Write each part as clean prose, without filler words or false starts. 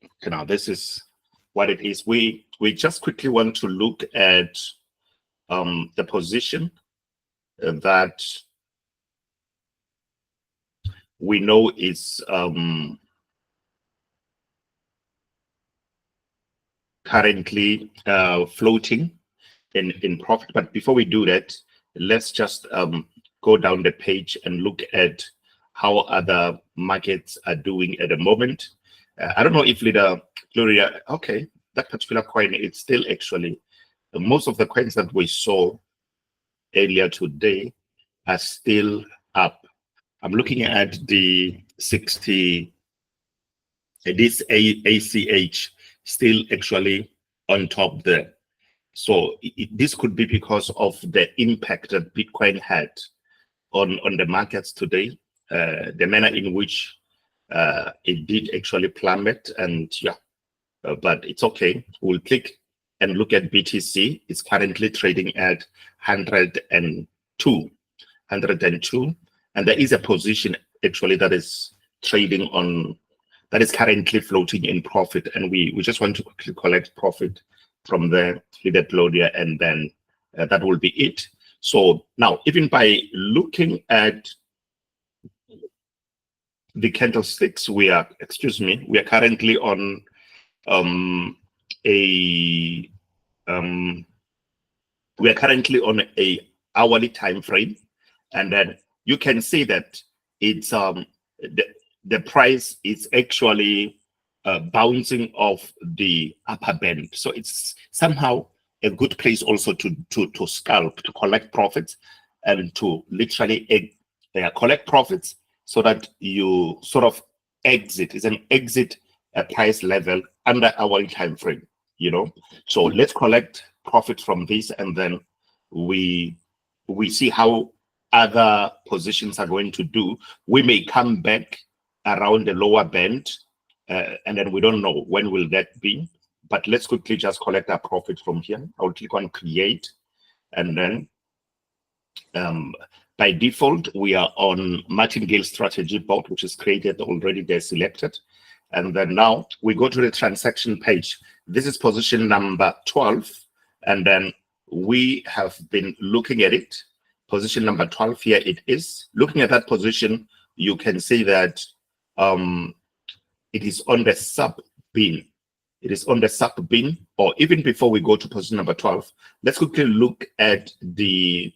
Okay, now this is what it is. We just quickly want to look at the position that we know is currently floating in profit. But before we do that, let's just go down the page and look at how other markets are doing at the moment. I don't know if Leader Gloria, okay, that particular coin, it's still actually, most of the coins that we saw earlier today are still up. I'm looking at the 60, this ACH still actually on top there. So this could be because of the impact that Bitcoin had on the markets today, the manner in which it did actually plummet, and yeah, but it's okay. We'll click and look at BTC. It's currently trading at 102, and there is a position actually that is trading on, that is currently floating in profit, and we just want to quickly collect profit from the Claudia, and then that will be it. So now, even by looking at the candlesticks, we are currently on a hourly time frame, and then you can see that it's the price is actually bouncing off the upper band. So it's somehow a good place also to scalp, to collect profits, and to literally collect profits so that you sort of exit. It's an exit price level under our time frame, you know. So let's collect profit from this, and then we see how other positions are going to do. We may come back around the lower band, and then we don't know when will that be. But let's quickly just collect our profit from here. I'll click on create, and then by default we are on martingale strategy board, which is created already there, selected. And then now we go to the transaction page. This is position number 12, and then we have been looking at it. Position number 12, here it is. Looking at that position, you can see that it is on the sub bin. It is on the sub bin, or even before we go to position number 12, let's quickly look at the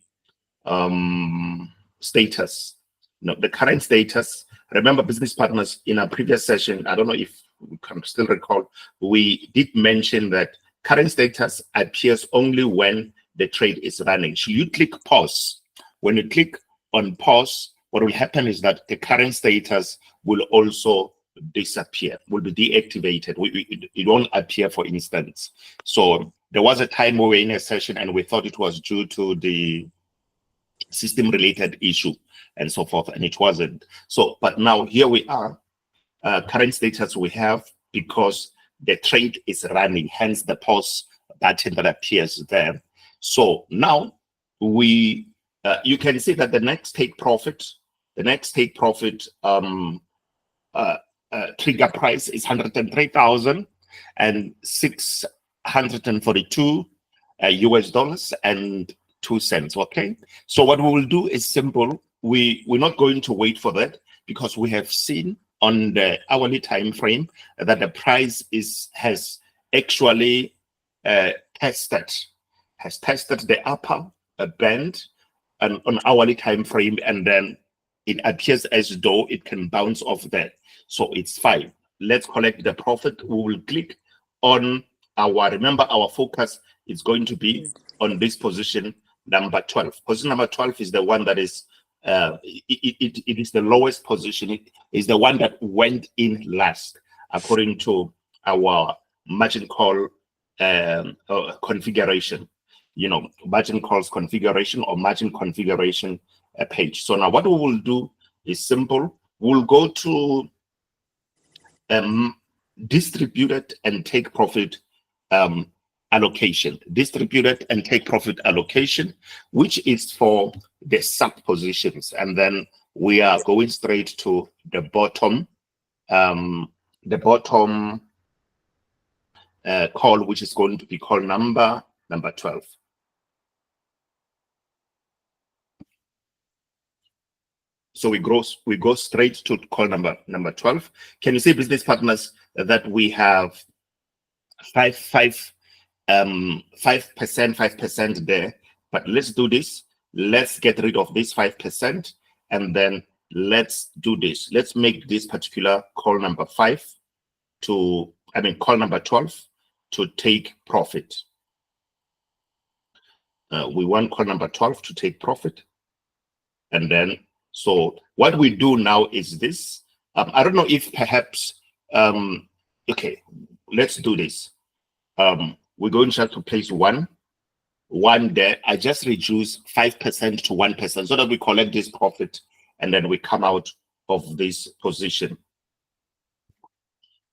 status. No, the current status. Remember, business partners, in our previous session, I don't know if we can still recall, we did mention that current status appears only when the trade is running. Should you click pause? When you click on pause, what will happen is that the current status will also disappear, will be deactivated. It won't appear, for instance. So there was a time we were in a session and we thought it was due to the system related issue and so forth, and it wasn't. So, but now here we are, current status we have, because the trade is running, hence the pause button that appears there. So now we, you can see that the next take profit trigger price is 103,642 US dollars and 2 cents. Okay, so what we will do is simple. We're not going to wait for that, because we have seen on the hourly time frame that the price has actually tested the upper band and on hourly time frame, and then it appears as though it can bounce off that. So it's fine. Let's collect the profit. We will click on our, remember our focus is going to be on this position number 12. Position number 12 is the one that is it is the lowest position. It is the one that went in last according to our margin call configuration, you know, margin calls configuration or margin configuration page. So now what we will do is simple. We'll go to distributed and take profit allocation, distributed and take profit allocation, which is for the sub positions. And then we are going straight to the bottom the bottom call, which is going to be call number 12. So we go straight to call number 12. Can you see, business partners, that we have 5% there? But let's do this. Let's get rid of this 5%, and then let's do this. Let's make this particular call number 5 to, call number 12 to take profit. We want call number 12 to take profit. And then, so what we do now is this. I don't know if perhaps, okay, let's do this. We're going to have to place one there. I just reduce 5% to 1% so that we collect this profit, and then we come out of this position.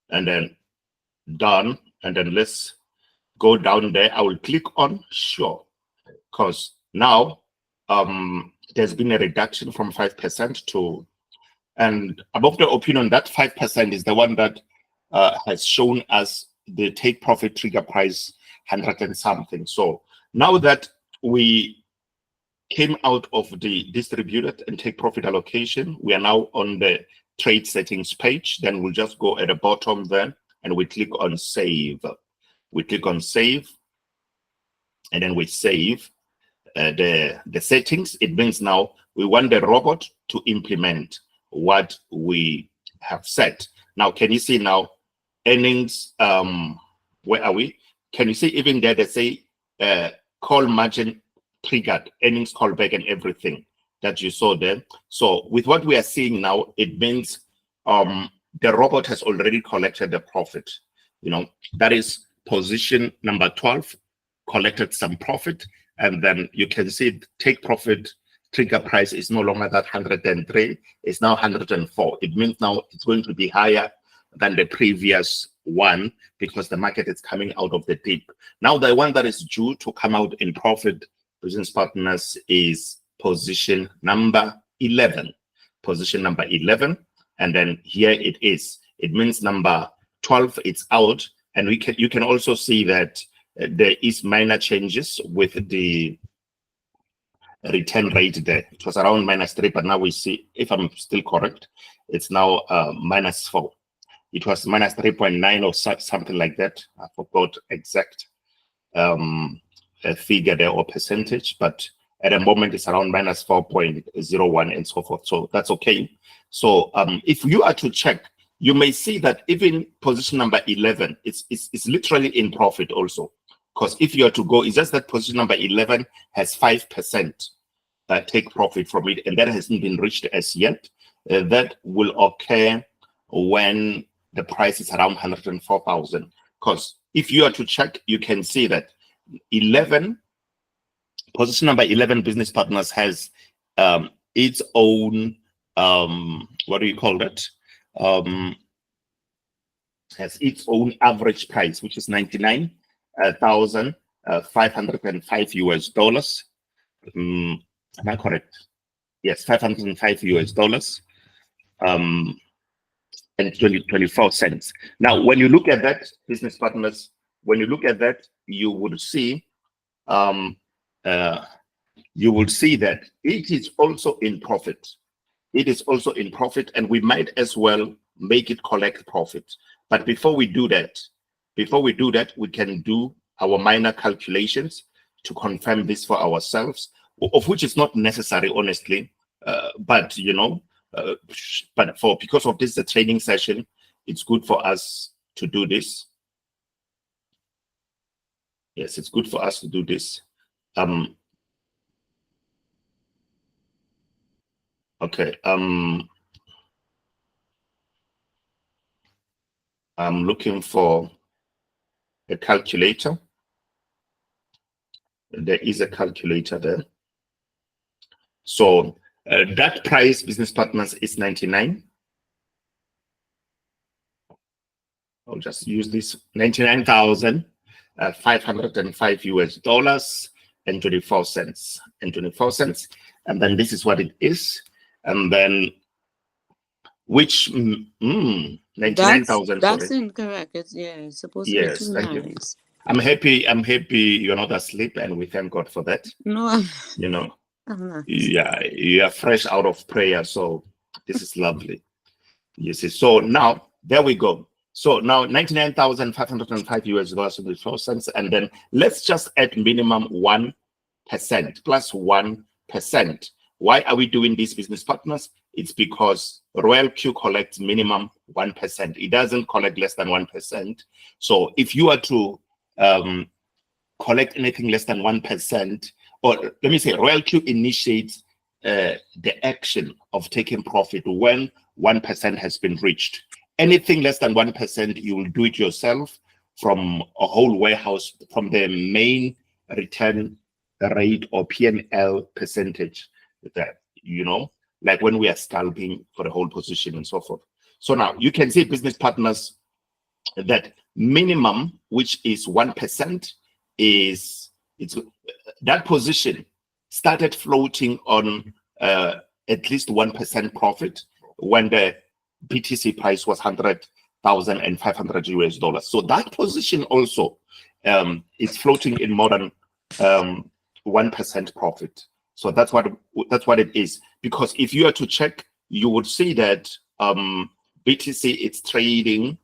And then done. And then let's go down there. I will click on sure, because now there's been a reduction from 5% to, and above the opinion, that 5% is the one that has shown us the take profit trigger price 100 and something. So now that we came out of the distributed and take profit allocation, we are now on the trade settings page. Then we'll just go at the bottom there and we click on save. We click on save, and then we save the settings. It means now we want the robot to implement what we have set. Now, can you see now earnings? Where are we? Can you see even there they say call margin triggered, earnings callback, and everything that you saw there. So with what we are seeing now, it means the robot has already collected the profit. That is position number 12, collected some profit, and then you can see take profit trigger price is no longer that 103, it's now 104. It means now it's going to be higher than the previous one because the market is coming out of the dip. Now the one that is due to come out in profit, business partners, is position number 11. Position number 11, and then here it is. It means number 12, it's out, and you can also see that there is minor changes with the return rate there. It was around -3, but now we see, if I'm still correct, it's now -4. It was -3.9 or something like that. I forgot exact figure there or percentage, but at the moment it's around -4.01 and so forth. So that's okay. So if you are to check, you may see that even position number 11, it's literally in profit also. Because if you are to go, it's just that position number 11 has 5% take profit from it, and that hasn't been reached as yet. That will occur when the price is around 104,000. Because if you are to check, you can see that position number 11, business partners, has its own what do you call that? Has its own average price, which is $99,505 US. Am I correct? Yes, $505 US. And 24 cents. Now, when you look at that, business partners, when you look at that, you will see that it is also in profit. It is also in profit, and we might as well make it collect profit. But before we do that, we can do our minor calculations to confirm this for ourselves, of which is not necessary, honestly. But because of this, the training session, it's good for us to do this. Yes, it's good for us to do this. Okay. I'm looking for a calculator. There is a calculator there. So that price, business partners, is 99. I'll just use this, $99,505 US and 24 cents and 24 cents. And then this is what it is. And then which 99,000. That's Sorry. incorrect. It's supposed to be Yes, two thank you. nines. I'm happy. I'm happy you're not asleep, and we thank God for that. No, You know, I'm not. yeah, you are fresh out of prayer, so this is lovely. You see, so now there we go. So now 99,505 US dollars and 4 cents, and then let's just add minimum 1% plus 1%. Why are we doing this, business partners? It's because Royal Q collects minimum 1%. It doesn't collect less than 1%. So if you are to collect anything less than 1%, or let me say, Royal Q initiates the action of taking profit when 1% has been reached. Anything less than 1%, you will do it yourself from a whole warehouse, from the main return rate or P&L percentage that, like when we are scalping for the whole position and so forth. So now you can see, business partners, that minimum, which is 1%, it's that position started floating on at least 1% profit when the BTC price was 100,500 US dollars. So that position also is floating in more than 1% profit. So that's what it is. Because if you are to check, you would see that BTC is trading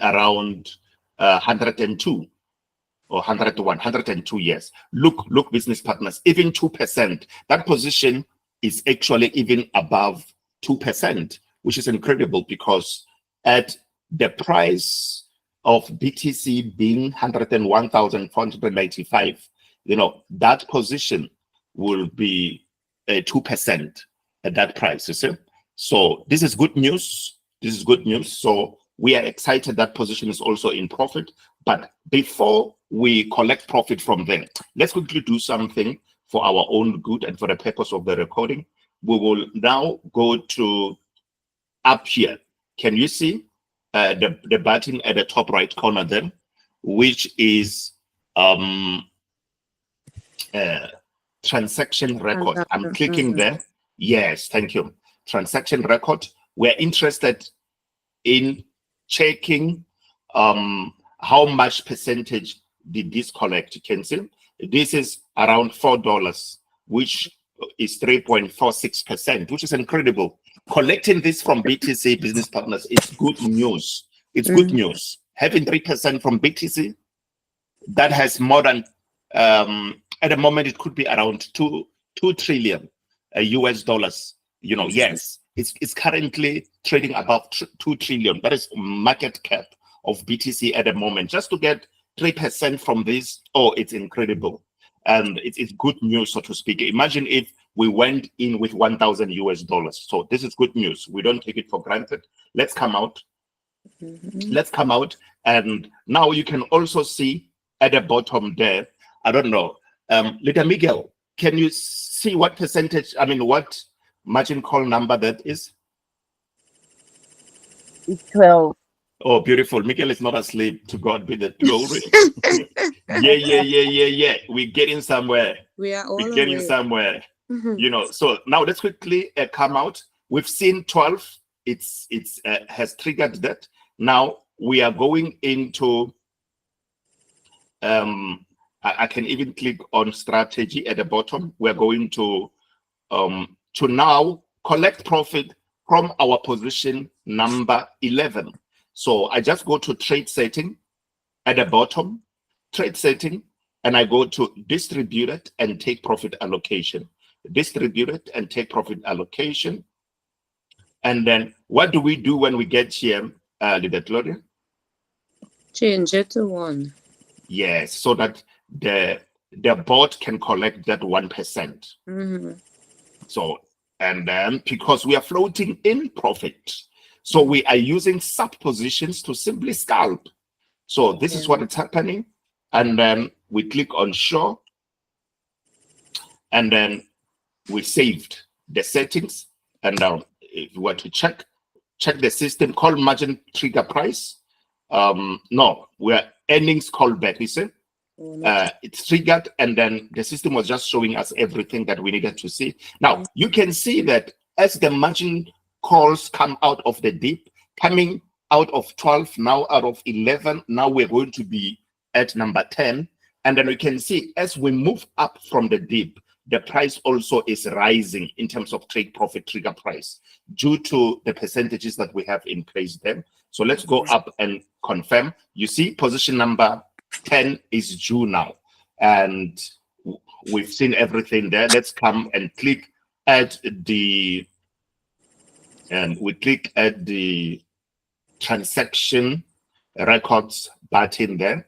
around 102 or 101, 102 years. Look, business partners, even 2%, that position is actually even above 2%, which is incredible, because at the price of BTC being 101,495, that position will be 2% at that price, you see? So this is good news. This is good news. So we are excited that position is also in profit. But before we collect profit from there, let's quickly do something for our own good and for the purpose of the recording. We will now go to up here. Can you see the button at the top right corner there, which is transaction record? I'm clicking there. Yes, thank you. Transaction record. We're interested in checking how much percentage did this collect. You can see this is around $4, which is 3.46%, which is incredible. Collecting this from BTC, business partners, it's good news. It's good news. Having 3% from BTC, that has more than at the moment it could be around 2 trillion US dollars. Yes, it's currently trading above 2 trillion. That is market cap of BTC at the moment. Just to get 3% from this, it's incredible. And it's good news, so to speak. Imagine if we went in with 1,000 US dollars. So this is good news. We don't take it for granted. Let's come out. Let's come out. And now you can also see at the bottom there, I don't know, Leader Miguel, can you see what percentage, what margin call number that is? It's 12. Oh, beautiful. Miguel is not asleep. To God be the glory. Yeah. We're getting somewhere. We're getting somewhere. So now let's quickly come out. We've seen 12. It's has triggered that. Now we are going into I can even click on strategy at the bottom. We're going to now collect profit from our position number 11. So I just go to trade setting at the bottom, trade setting, and I go to distributed and take profit allocation. Distributed and take profit allocation. And then what do we do when we get here, Leader Gloria? Change it to 1. Yes, so that the bot can collect that 1%. So, and then because we are floating in profit, so we are using sub positions to simply scalp. So this is what is happening. And then we click on show. And then we saved the settings. And now if you want to check the system, call margin trigger price. No, we're earnings callback, you see? It's triggered, and then the system was just showing us everything that we needed to see. Now you can see that as the margin calls come out of the dip, coming out of 12, now out of 11, now we're going to be at number 10. And then we can see as we move up from the dip, the price also is rising in terms of trade profit trigger price due to the percentages that we have in place there. So let's go up and confirm. You see position number 10 is due now. And we've seen everything there. Let's come and click at the, and we click at the transaction records button there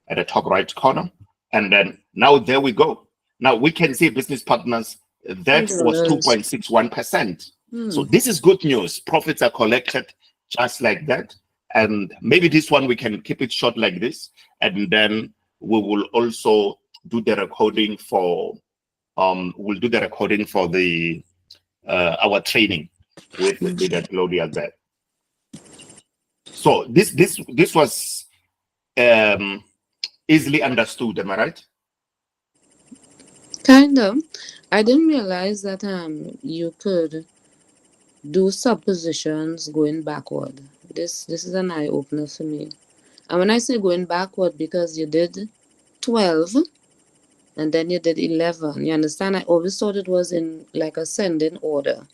at the top right corner. And then now there we go. Now we can see business partners, that was 2.61%. So this is good news. Profits are collected just like that. And maybe this one, we can keep it short like this. And then we will also do the recording for, we'll do the recording for the, our training with the Claudia there. So this was easily understood, am I right? Kind of. I didn't realize that you could do suppositions going backward. This is an eye opener for me. And when I say going backward, because you did 12 and then you did 11. You understand? I always thought it was in like ascending order.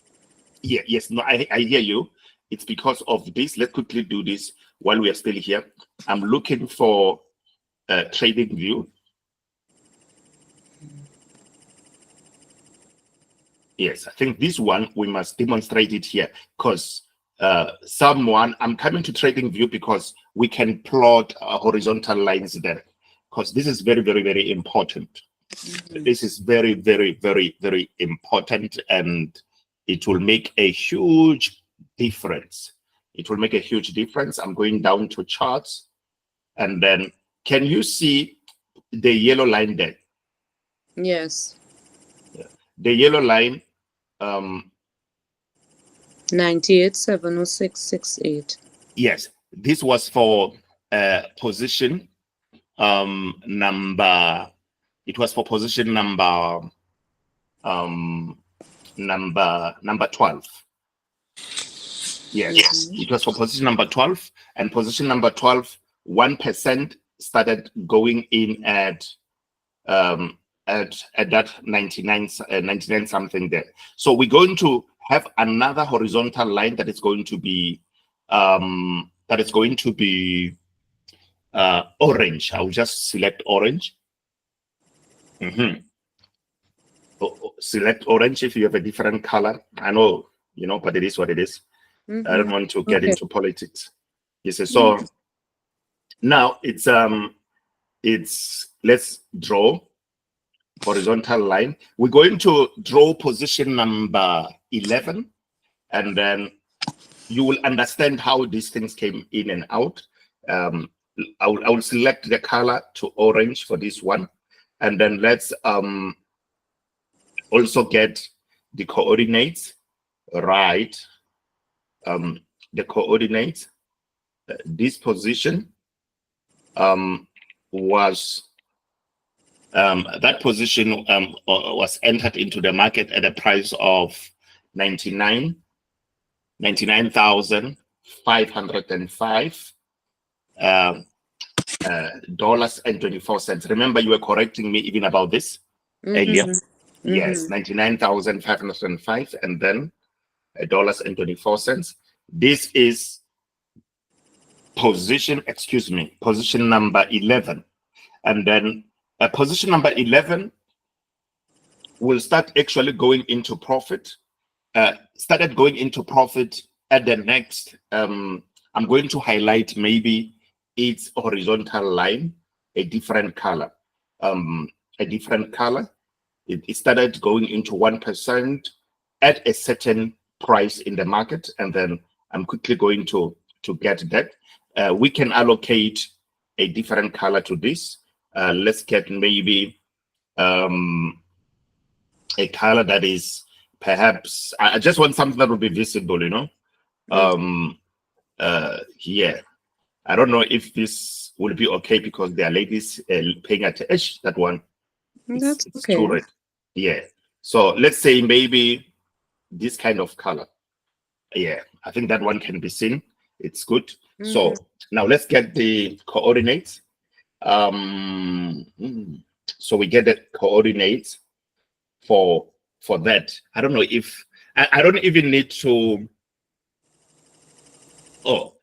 Yeah, yes, no, I hear you. It's because of this. Let's quickly do this while we are still here. I'm looking for a trading view. Yes, I think this one, we must demonstrate it here because I'm coming to trading view because we can plot horizontal lines there because this is very, very, very important. This is very, very, very, very important, and it will make a huge difference. It will make a huge difference. I'm going down to charts, and then can you see the yellow line there? Yes. Yeah. The yellow line, 98,706.68. yes, this was for position number. It was for position number 12. Yes, it was for position number 12, and position number 12, 1% started going in at that 99 something there. So we're going to have another horizontal line that is going to be orange. I'll just select orange. Select orange if you have a different color. I know, but it is what it is. I don't want to get into politics. You see, so now it's let's draw horizontal line. We're going to draw position number 11, and then you will understand how these things came in and out. I will select the color to orange for this one, and then let's also get the coordinates right. The coordinates. This position was that position was entered into the market at a price of $99,505 dollars and 24 cents. Remember, you were correcting me even about this earlier. Yes, 99,505 and then dollars and 24 cents. This is position number 11, and then position number 11 will start actually going into profit. Started going into profit at the next. I'm going to highlight maybe its horizontal line, a different color. It started going into 1% at a certain price in the market, and then I'm quickly going to get that. We can allocate a different color to this. Let's get maybe a color that is perhaps, I just want something that will be visible, here. I don't know if this will be okay because there are ladies paying attention. That one, That's it's okay. too red. Yeah. So let's say maybe this kind of color. Yeah, I think that one can be seen. It's good. So now let's get the coordinates. So we get the coordinates for that. I don't know if I don't even need to. Oh,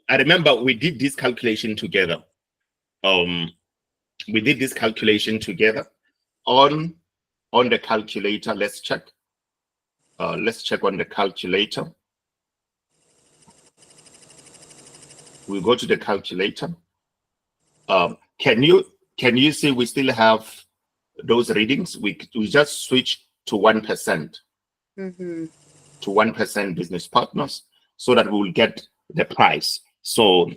I remember we did this calculation together. We did this calculation together on the calculator. Let's check. Let's check on the calculator. We go to the calculator. Can you see we still have those readings? We just switch to 1%, to 1% business partners, so that we will get the price. So,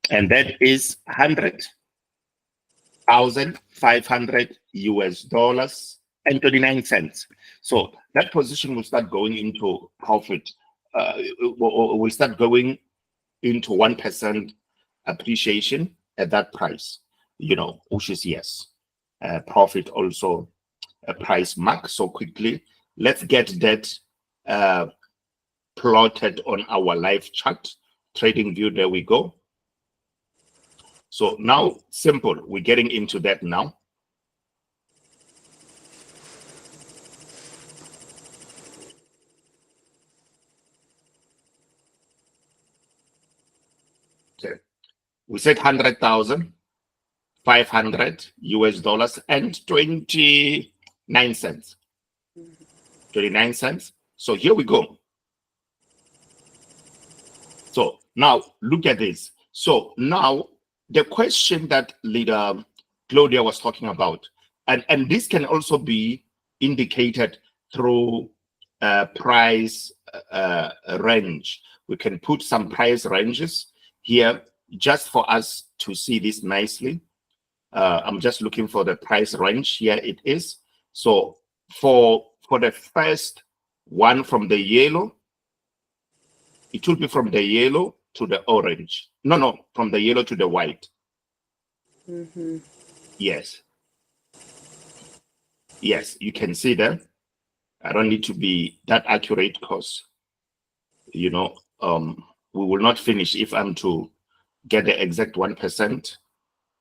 and that is $100,500 and 39 cents. So that position will start going into profit. Will start going into 1% appreciation at that price, you know, which is yes. Profit also a price mark. So quickly, let's get that plotted on our live chart, trading view. There we go. So now, simple, we're getting into that now. Okay, we said $100,500 and 29 cents. 29 cents. So here we go. So now look at this. So now the question that leader Claudia was talking about, and this can also be indicated through price range. We can put some price ranges here just for us to see this nicely. I'm just looking for the price range. Here it is. So for the first one from the yellow, it will be from the yellow to the orange. No, from the yellow to the white. Yes. Yes, you can see that. I don't need to be that accurate because, you know, we will not finish if I'm to get the exact 1%.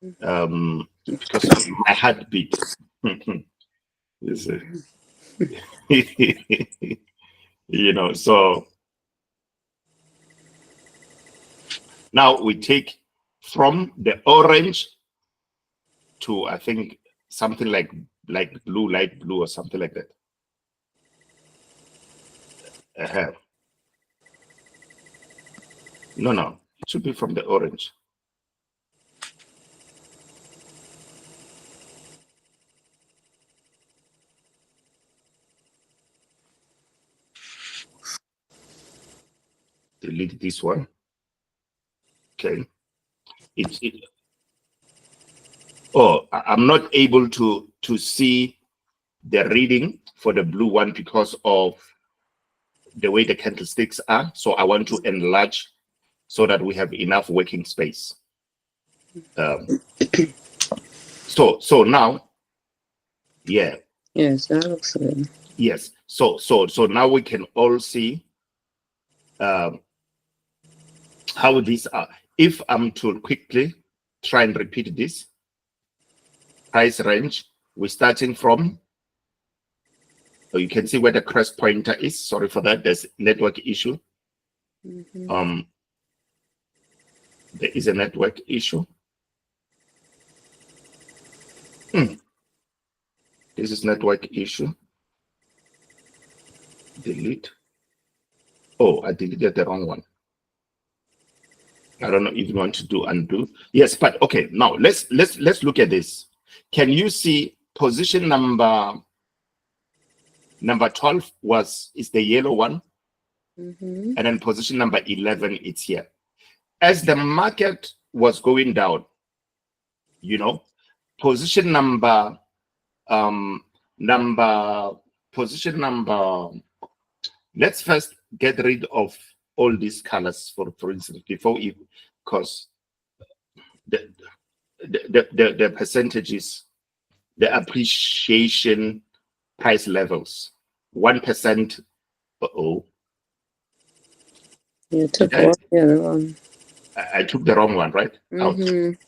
Because of my heartbeat. You see. You know, so now we take from the orange to, I think, something like blue, light blue, or something like that. No, it should be from the orange. Delete this one. Okay. Oh, I'm not able to see the reading for the blue one because of the way the candlesticks are. So I want to enlarge so that we have enough working space. So now, yeah. Yes, that looks good. Yes. So now we can all see how these are. If I'm to quickly try and repeat this price range, we're starting from. So you can see where the crest pointer is. Sorry for that. There's network issue. There is a network issue. This is network issue. Delete. Oh, I deleted the wrong one. I don't know if you want to do undo. Yes, but okay. Now let's look at this. Can you see position number 12 is the yellow one, and then position number 11 it's here. As the market was going down, you know, position number let's first get rid of all these colors for instance before it, because the percentages, the appreciation price levels, 1% Uh-oh. You took Did I, off the other one. I took the wrong one, right? Out. Mm-hmm.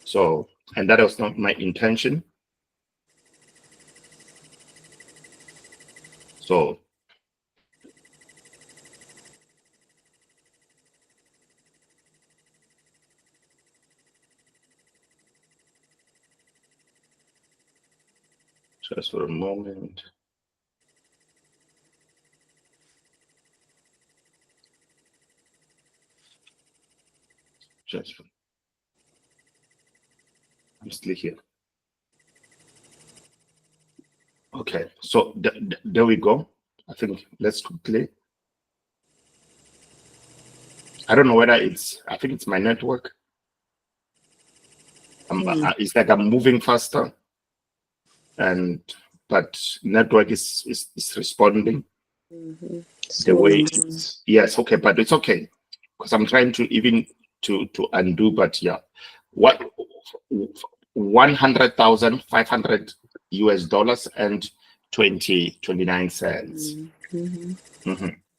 So, and that was not my intention. So, just for a moment. Just for, I'm still here. Okay, so there we go. I think let's quickly. I don't know whether I think it's my network. It's like I'm moving faster, but network is responding the way it's, yes, okay, but it's okay because I'm trying to even to undo, but yeah, what 100,500 US dollars and 29 cents.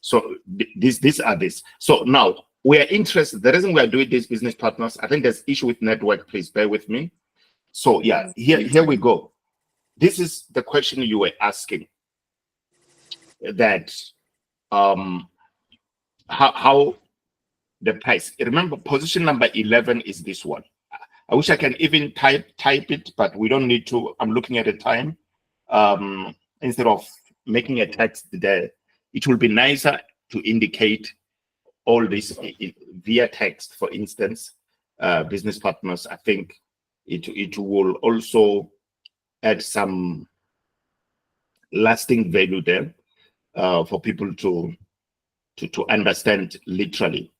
So these are this. So now we are interested. The reason we are doing this, business partners, I think there's issue with network. Please bear with me. So yeah, here we go. This is the question you were asking. That how the price. Remember, position number 11 is this one. I wish I can even type it, but we don't need to. I'm looking at the time. Instead of making a text there, it will be nicer to indicate all this via text. For instance, business partners, I think it will also add some lasting value there for people to understand literally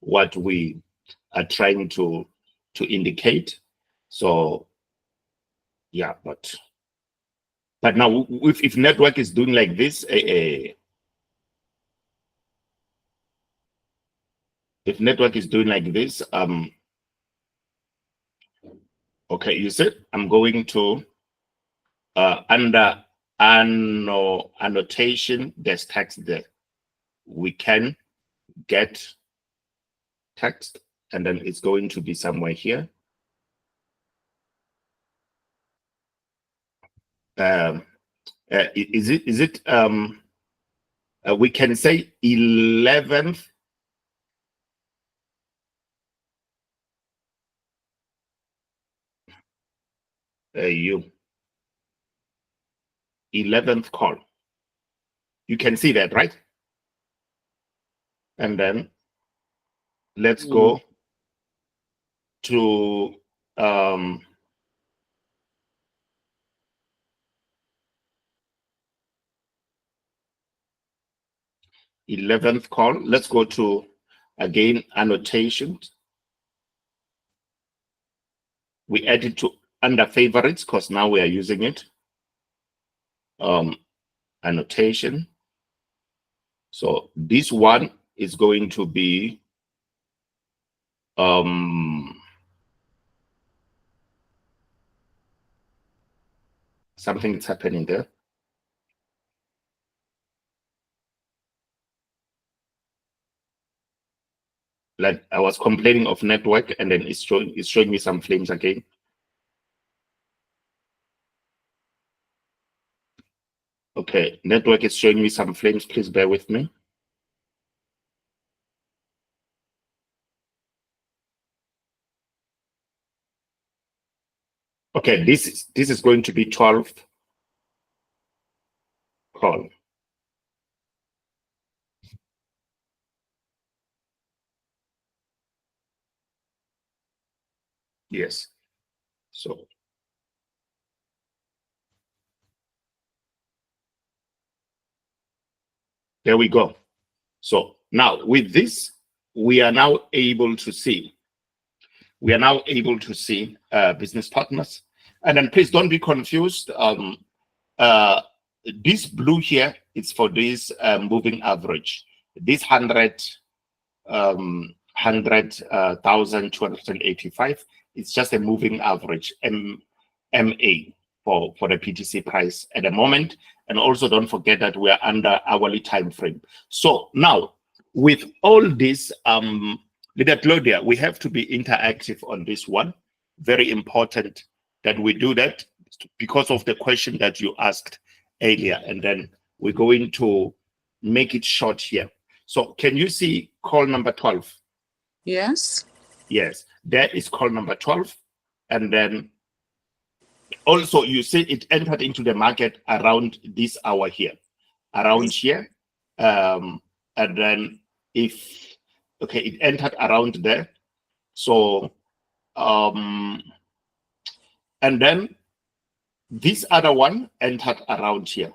what we are trying to indicate. So yeah, but now if network is doing like this, if network is doing like this, okay, you said I'm going to under annotation, there's text there. We can get text, and then it's going to be somewhere here. Is it we can say 11th you 11th call. You can see that, right? And then let's go to 11th call. Let's go to, again, annotations. We add it to under favorites because now we are using it. Annotation. So this one is going to be something that's happening there. Like I was complaining of network, and then it's showing me some flames again. Okay, network is showing me some flames. Please bear with me. Okay, this is going to be 12th call. Yes. So there we go. So now with this, we are now able to see. We are now able to see business partners. And then please don't be confused. This blue here is for this moving average. This 100,285. It's just a moving average, MA. for the PTC price at the moment. And also don't forget that we are under hourly time frame. So now with all this, Leader Claudia, we have to be interactive on this one. Very important that we do that because of the question that you asked earlier. And then we're going to make it short here. So can you see call number 12? Yes. Yes, that is call number 12. And then also you see it entered into the market around this hour here, around here. And then if, okay, it entered around there. So, and then this other one entered around here.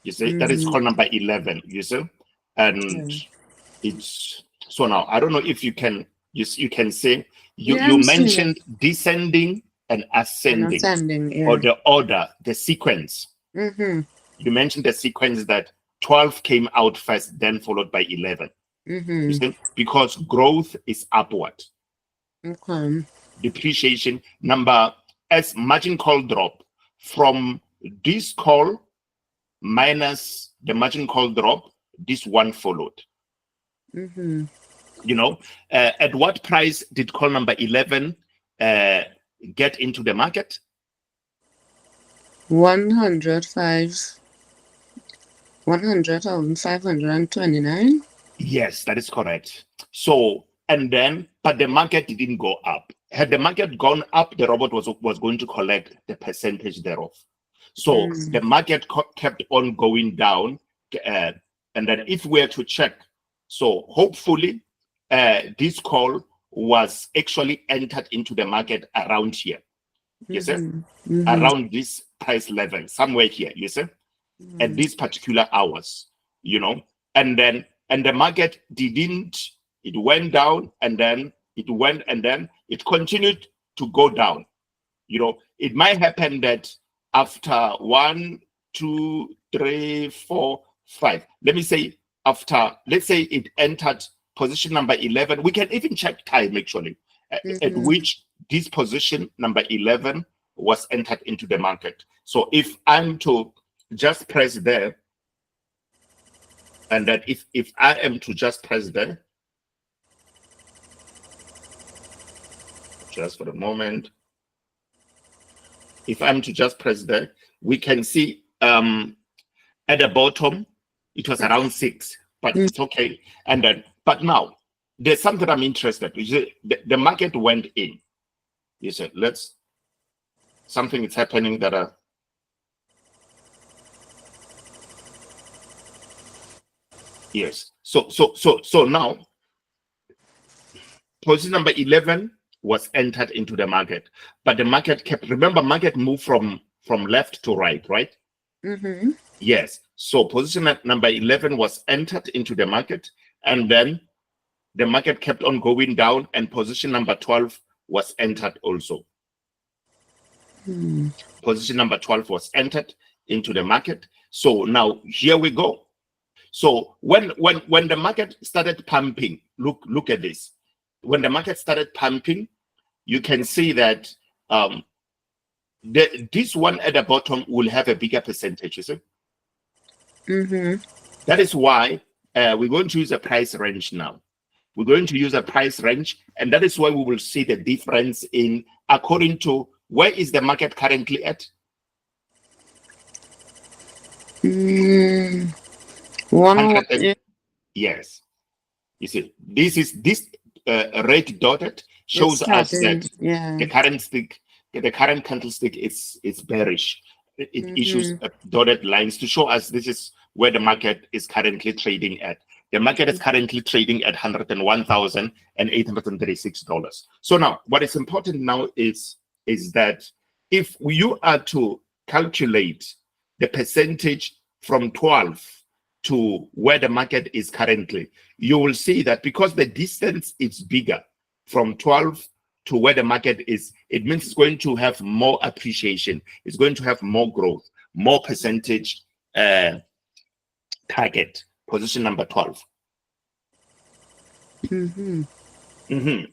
You see, that is call number 11, you see? And it's, so now, I don't know if you can, you can say, you mentioned descending and ascending, or the order, the sequence. You mentioned the sequence that 12 came out first, then followed by 11. You see? Because growth is upward. Depreciation number as margin call drop from this call minus the margin call drop, this one followed. You know, at what price did call number 11 get into the market? 100,529. Yes, that is correct. So, and then, but the market didn't go up. Had the market gone up, the robot was going to collect the percentage thereof. So the market kept on going down. And then if we're to check, so hopefully this call was actually entered into the market around here. You see? Around this price level, somewhere here, you see? At these particular hours, you know? And then, and the market didn't, it went down and then it went and then it continued to go down. You know, it might happen that after 1, 2, 3, 4, 5, let me say after, let's say it entered position number 11, we can even check time actually, at which this position number 11 was entered into the market. So if I'm to just press there, and that if I am to just press there, just for the moment, if I'm to just press there, we can see at the bottom, it was around 6, but it's okay. And then, but now, there's something I'm interested in. The market went in. You said, let's, something is happening that yes. So now, position number 11 was entered into the market, but the market kept, remember, market moved from left to right, right? Yes. So position number 11 was entered into the market, and then the market kept on going down, and position number 12 was entered also. Position number 12 was entered into the market. So now here we go. So when the market started pumping, look at this. When the market started pumping, you can see that this one at the bottom will have a bigger percentage, you see? That is why we're going to use a price range now. We're going to use a price range, and that is why we will see the difference in according to where is the market currently at. Yes. You see, this red dotted shows us that the current candlestick is bearish. It issues dotted lines to show us this is where the market is currently trading at. The market is currently trading at $101,836. So now, what is important now is that if you are to calculate the percentage from 12 to where the market is currently, you will see that because the distance is bigger from 12 to where the market is, it means it's going to have more appreciation. It's going to have more growth, more percentage target, position number 12.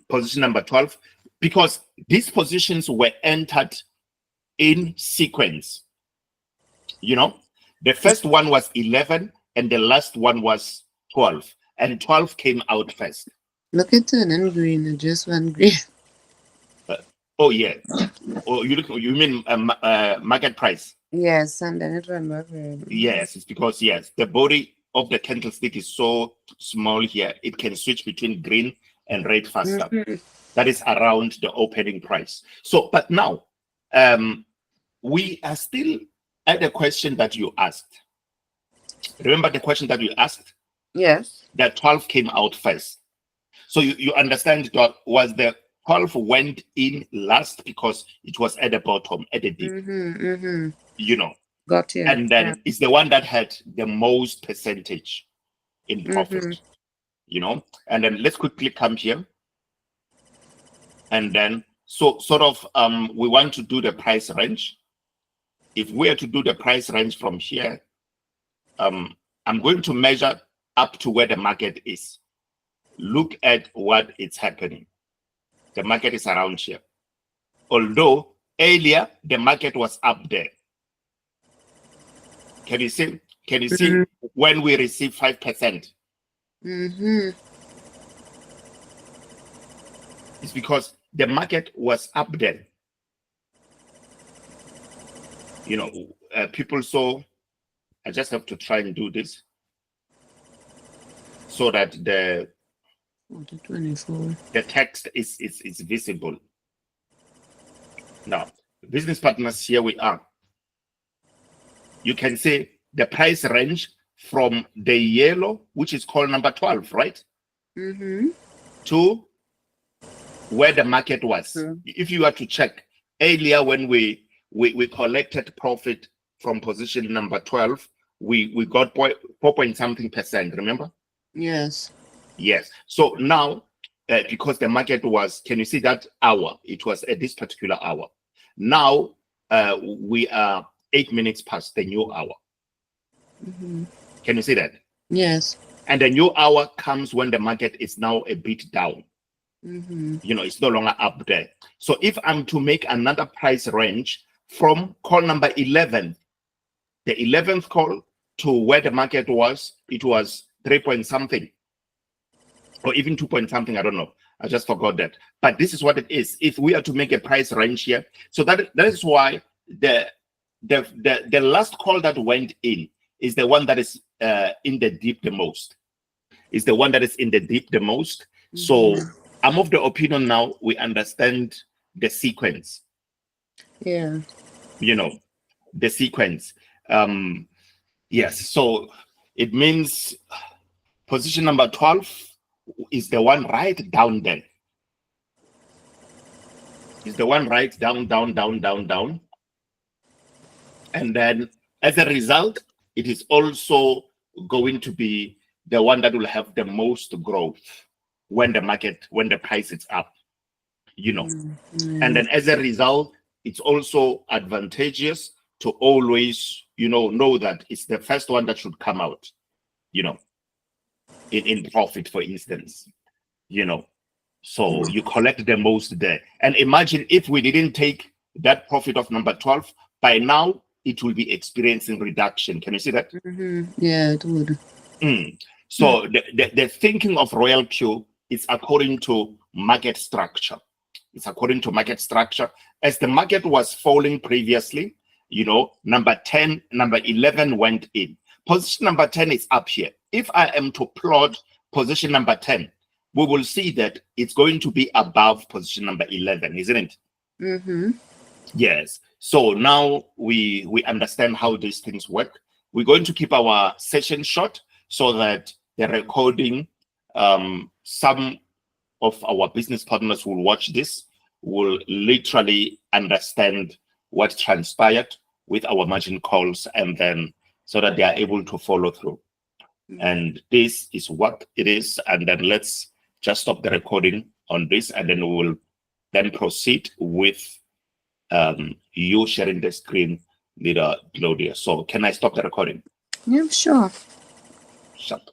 Position number 12, because these positions were entered in sequence. You know, the first one was 11 and the last one was 12, and 12 came out first. Look at turning green. It just went green. Oh yeah. Oh, you mean market price? Yes, and then it went back red. Yes, it's because yes, the body of the candlestick is so small here, it can switch between green and red faster. That is around the opening price. So, but now, we are still at the question that you asked. Remember the question that you asked? Yes. That 12 came out first. So you understand that was the 12 went in last because it was at the bottom, at the dip. You know. Got you. And then it's the one that had the most percentage in profit. You know. And then let's quickly come here. And then so sort of we want to do the price range. If we are to do the price range from here, I'm going to measure up to where the market is. Look at what is happening. The market is around here. Although earlier the market was up there. Can you see? Can you see when we receive 5%? It's because the market was up there. You know, people saw. I just have to try and do this so that the 24. The text is visible. Now, business partners, here we are. You can see the price range from the yellow, which is called number 12, right? To where the market was. If you were to check earlier when we collected profit from position number 12, we got 4 point something percent, remember? Yes. Yes. So now, because the market was, can you see that hour? It was at this particular hour. Now, we are 8 minutes past the new hour. Can you see that? Yes. And the new hour comes when the market is now a bit down. You know, it's no longer up there. So if I'm to make another price range from call number 11, the 11th call to where the market was, it was 3 point something. Or even 2 point something, I don't know. I just forgot that. But this is what it is. If we are to make a price range here, so that is why the last call that went in is the one that is in the deep the most. Is the one that is in the deep the most. So I'm of the opinion now we understand the sequence. Yeah. You know, the sequence. Yes. So it means position number 12 is the one right down there. Is the one right down. And then as a result, it is also going to be the one that will have the most growth when the price is up, you know. And then as a result, it's also advantageous to always, you know that it's the first one that should come out, you know, in profit, for instance, you know. So you collect the most there. And imagine if we didn't take that profit of number 12, by now it will be experiencing reduction. Can you see that? Yeah, it would. So the thinking of Royal Q is according to market structure. It's according to market structure. As the market was falling previously, you know, number 10, number 11 went in. Position number 10 is up here. If I am to plot position number 10, we will see that it's going to be above position number 11, isn't it? Yes. So now we understand how these things work. We're going to keep our session short so that the recording, some of our business partners will watch this, will literally understand what transpired with our margin calls, and then so that they are able to follow through. And this is what it is. And then let's just stop the recording on this, and then we will then proceed with you sharing the screen, Leader Claudia. So can I stop the recording? Yeah, sure. Shut.